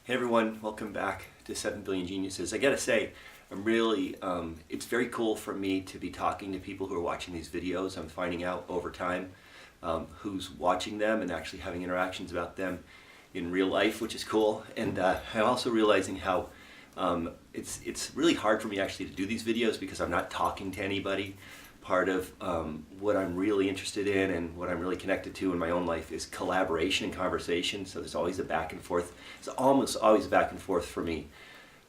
Hey everyone, welcome back to 7 Billion Geniuses. I gotta say, I'm really, it's very cool for me to be talking to people who are watching these videos. I'm finding out over time who's watching them and actually having interactions about them in real life, which is cool. And I'm also realizing how it's really hard for me actually to do these videos because I'm not talking to anybody. Part of what I'm really interested in and what I'm really connected to in my own life is collaboration and conversation. So there's always a back and forth. It's almost always back and forth for me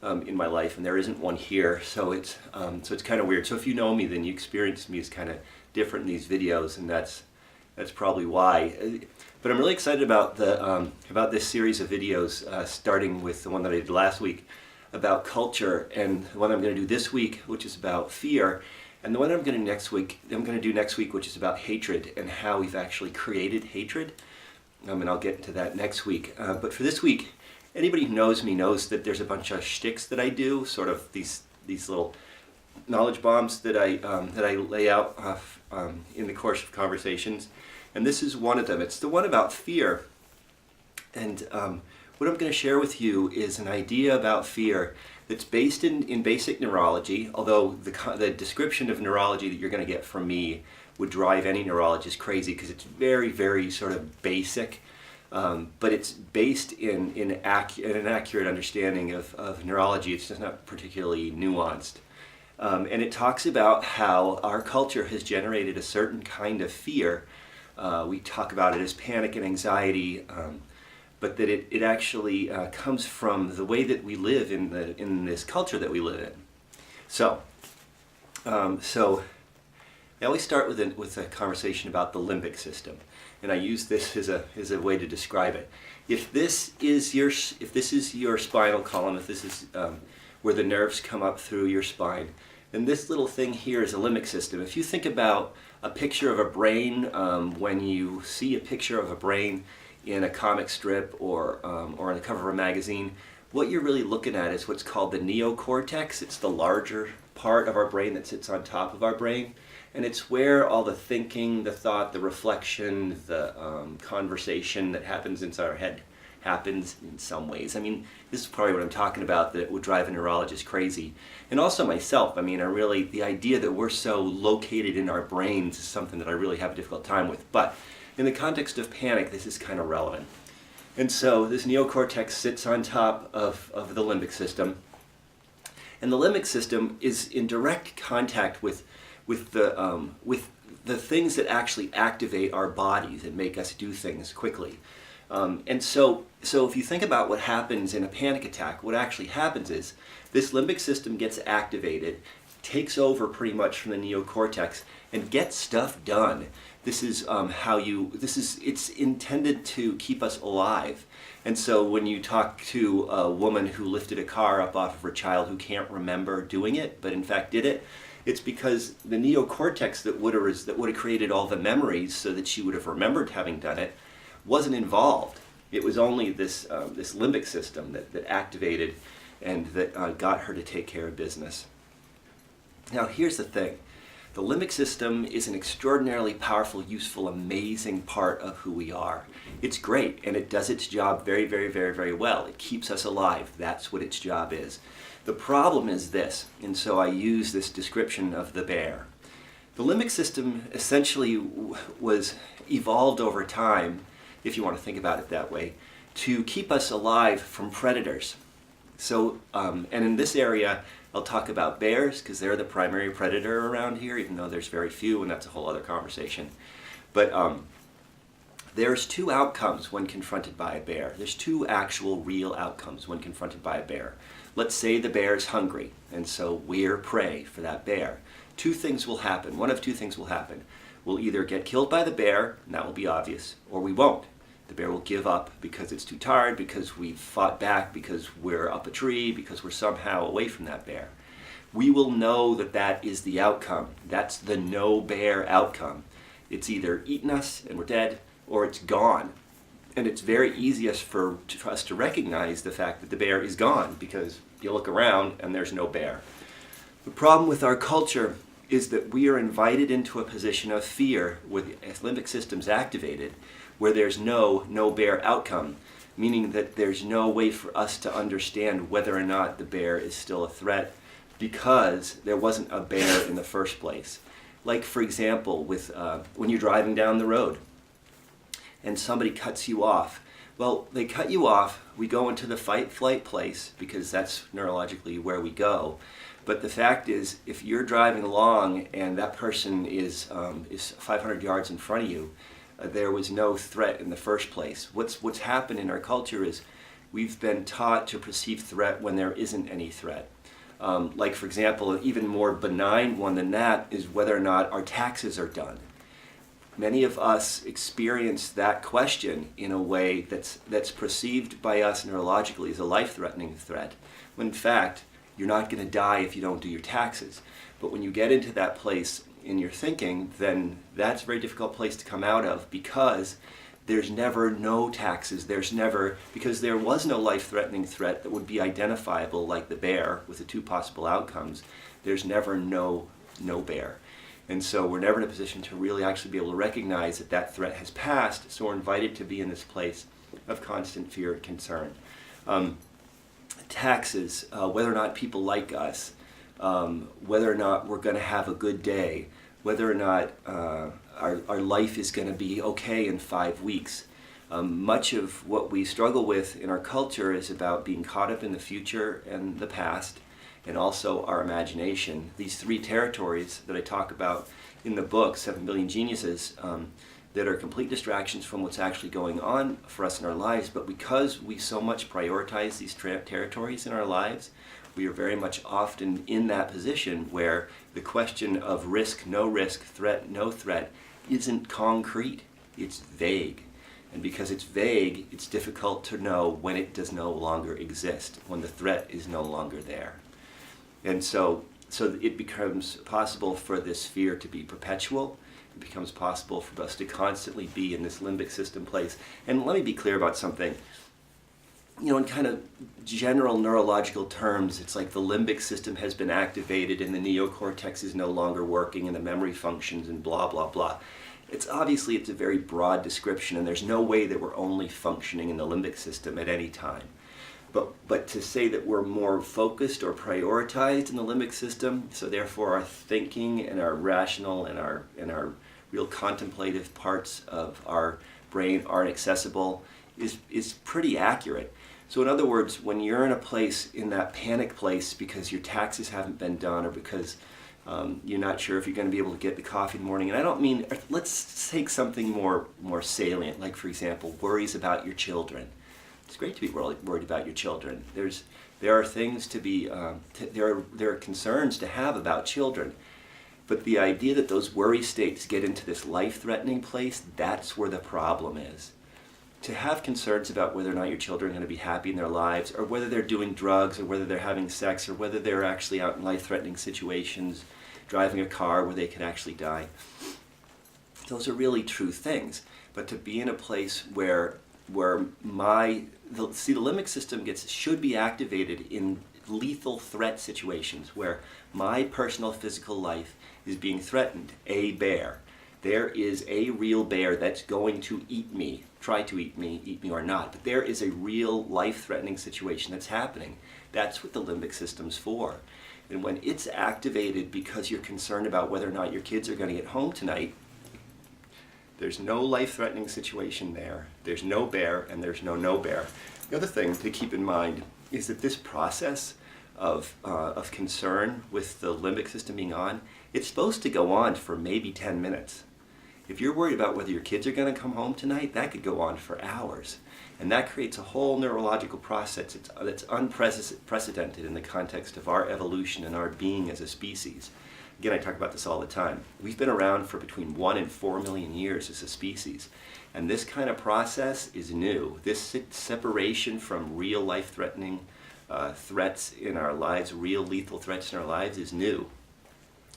in my life, and there isn't one here. So it's kind of weird. So if you know me, then you experience me as kind of different in these videos, and that's probably why. But I'm really excited about about this series of videos, starting with the one that I did last week about culture, and the one I'm going to do this week, which is about fear. And the one I'm going to do next week, which is about hatred and how we've actually created hatred. And I'll get into that next week. But for this week, anybody who knows me knows that there's a bunch of shticks that I do, sort of these little knowledge bombs that I lay out in the course of conversations. And this is one of them. It's the one about fear. And what I'm going to share with you is an idea about fear that's based in basic neurology, although the description of neurology that you're going to get from me would drive any neurologist crazy because it's very, very sort of basic, but it's based in an accurate understanding of neurology. It's just not particularly nuanced. And it talks about how our culture has generated a certain kind of fear. We talk about it as panic and anxiety, but that it actually comes from the way that we live in this culture that we live in. So I always start with a conversation about the limbic system, and I use this as a way to describe it. If this is your spinal column, if this is where the nerves come up through your spine, then this little thing here is a limbic system. If you think about a picture of a brain, when you see a picture of a brain in a comic strip or on the cover of a magazine, what you're really looking at is what's called the neocortex. It's the larger part of our brain that sits on top of our brain, and it's where all the thinking, the thought, the reflection, the conversation that happens inside our head happens in some ways. I mean, this is probably what I'm talking about that would drive a neurologist crazy. And also myself, I mean, the idea that we're so located in our brains is something that I really have a difficult time with. But in the context of panic, this is kind of relevant. And so this neocortex sits on top of the limbic system. And the limbic system is in direct contact with the things that actually activate our bodies and make us do things quickly. And so if you think about what happens in a panic attack, what actually happens is this limbic system gets activated, takes over pretty much from the neocortex, and gets stuff done. This is it's intended to keep us alive. And so when you talk to a woman who lifted a car up off of her child who can't remember doing it, but in fact did it, it's because the neocortex that would have created all the memories so that she would have remembered having done it wasn't involved. It was only this limbic system that activated and that got her to take care of business. Now here's the thing. The limbic system is an extraordinarily powerful, useful, amazing part of who we are. It's great, and it does its job very, very, very, very well. It keeps us alive. That's what its job is. The problem is this, and so I use this description of the bear. The limbic system essentially was evolved over time, if you want to think about it that way, to keep us alive from predators. So, and in this area, I'll talk about bears because they're the primary predator around here, even though there's very few, and that's a whole other conversation. But there's two outcomes when confronted by a bear. There's two actual real outcomes when confronted by a bear. Let's say the bear is hungry, and so we're prey for that bear. Two things will happen. One of two things will happen. We'll either get killed by the bear, and that will be obvious, or we won't. The bear will give up because it's too tired, because we've fought back, because we're up a tree, because we're somehow away from that bear. We will know that that is the outcome. That's the no bear outcome. It's either eaten us and we're dead, or it's gone. And it's very easiest for us to recognize the fact that the bear is gone because you look around and there's no bear. The problem with our culture is that we are invited into a position of fear with the limbic system's activated, where there's no bear outcome. meaning that there's no way for us to understand whether or not the bear is still a threat because there wasn't a bear in the first place. Like, for example, with when you're driving down the road and somebody cuts you off. Well, they cut you off, we go into the fight-flight place because that's neurologically where we go. But the fact is, if you're driving along and that person is 500 yards in front of you, there was no threat in the first place. What's happened in our culture is we've been taught to perceive threat when there isn't any threat. Like, for example, an even more benign one than that is whether or not our taxes are done. Many of us experience that question in a way that's perceived by us neurologically as a life-threatening threat, when in fact, you're not going to die if you don't do your taxes. But when you get into that place in your thinking, then that's a very difficult place to come out of because there's never no taxes. Because there was no life-threatening threat that would be identifiable like the bear with the two possible outcomes, there's never no bear. And so we're never in a position to really actually be able to recognize that that threat has passed, so we're invited to be in this place of constant fear and concern. Taxes, whether or not people like us, whether or not we're going to have a good day, whether or not our life is going to be okay in 5 weeks. Much of what we struggle with in our culture is about being caught up in the future and the past, and also our imagination. These three territories that I talk about in the book, 7 Billion Geniuses, that are complete distractions from what's actually going on for us in our lives, but because we so much prioritize these territories in our lives, we are very much often in that position where the question of risk, no risk, threat, no threat, isn't concrete, it's vague. And because it's vague, it's difficult to know when it does no longer exist, when the threat is no longer there. And so it becomes possible for this fear to be perpetual. It becomes possible for us to constantly be in this limbic system place. And let me be clear about something. You know, in kind of general neurological terms, it's like the limbic system has been activated and the neocortex is no longer working and the memory functions and blah, blah, blah. It's a very broad description, and there's no way that we're only functioning in the limbic system at any time. But to say that we're more focused or prioritized in the limbic system, so therefore our thinking and our rational and our real contemplative parts of our brain aren't accessible, is pretty accurate. So in other words, when you're in a place, in that panic place because your taxes haven't been done or because you're not sure if you're going to be able to get the coffee in the morning, and I don't mean, let's take something more salient, like for example, worries about your children. It's great to be worried about your children. There are things to be, there are concerns to have about children. But the idea that those worry states get into this life-threatening place, that's where the problem is. To have concerns about whether or not your children are going to be happy in their lives, or whether they're doing drugs, or whether they're having sex, or whether they're actually out in life-threatening situations, driving a car where they could actually die. Those are really true things. But to be in a place where the limbic system should be activated in lethal threat situations where my personal physical life is being threatened. A bear. There is a real bear that's going to eat me, try to eat me or not. But there is a real life-threatening situation that's happening. That's what the limbic system's for. And when it's activated because you're concerned about whether or not your kids are going to get home tonight, there's no life-threatening situation there. There's no bear, and there's no bear. The other thing to keep in mind is that this process of concern with the limbic system being on, it's supposed to go on for maybe 10 minutes. If you're worried about whether your kids are going to come home tonight, that could go on for hours. And that creates a whole neurological process that's unprecedented in the context of our evolution and our being as a species. Again, I talk about this all the time. We've been around for between 1 and 4 million years as a species. And this kind of process is new. This separation from real life-threatening threats in our lives, real lethal threats in our lives, is new.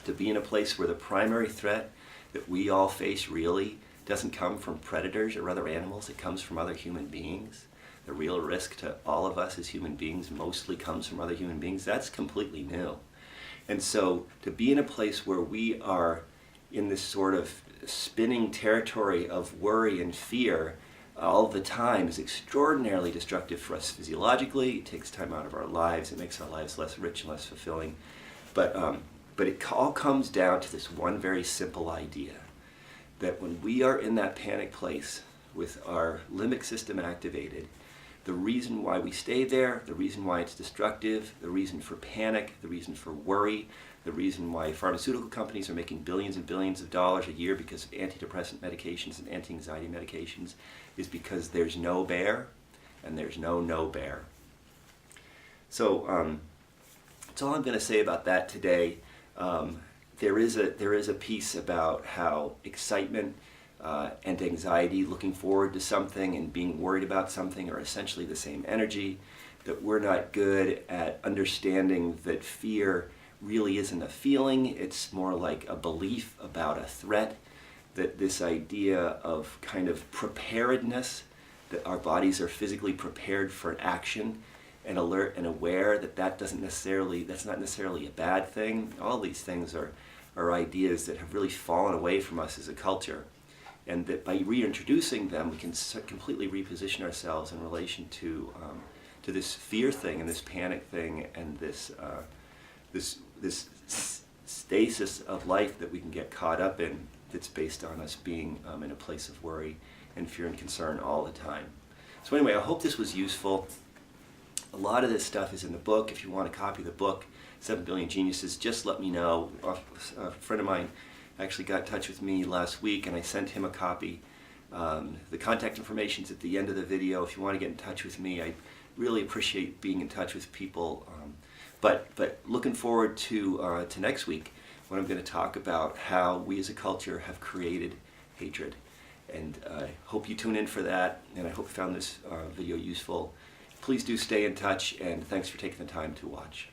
To be in a place where the primary threat that we all face really doesn't come from predators or other animals, it comes from other human beings. The real risk to all of us as human beings mostly comes from other human beings. That's completely new. And so to be in a place where we are in this sort of spinning territory of worry and fear, all the time is extraordinarily destructive for us physiologically. It takes time out of our lives. It makes our lives less rich and less fulfilling. But it all comes down to this one very simple idea, that when we are in that panic place with our limbic system activated, the reason why we stay there, the reason why it's destructive, the reason for panic, the reason for worry, the reason why pharmaceutical companies are making billions and billions of dollars a year because of antidepressant medications and anti-anxiety medications, is because there's no bear and there's no bear. So that's all I'm going to say about that today. There is a piece about how excitement and anxiety, looking forward to something and being worried about something, are essentially the same energy, that we're not good at understanding that fear really isn't a feeling, it's more like a belief about a threat, that this idea of kind of preparedness, that our bodies are physically prepared for an action and alert and aware that that's not necessarily a bad thing. All these things are ideas that have really fallen away from us as a culture, and that by reintroducing them we can completely reposition ourselves in relation to this fear thing and this panic thing and this stasis of life that we can get caught up in, that's based on us being in a place of worry and fear and concern all the time. So anyway, I hope this was useful. A lot of this stuff is in the book. If you want a copy of the book, 7 Billion Geniuses, just let me know. A friend of mine actually got in touch with me last week, and I sent him a copy. The contact information's at the end of the video. If you want to get in touch with me, I really appreciate being in touch with people. But looking forward to next week, when I'm going to talk about how we as a culture have created hatred. And I hope you tune in for that, and I hope you found this video useful. Please do stay in touch, and thanks for taking the time to watch.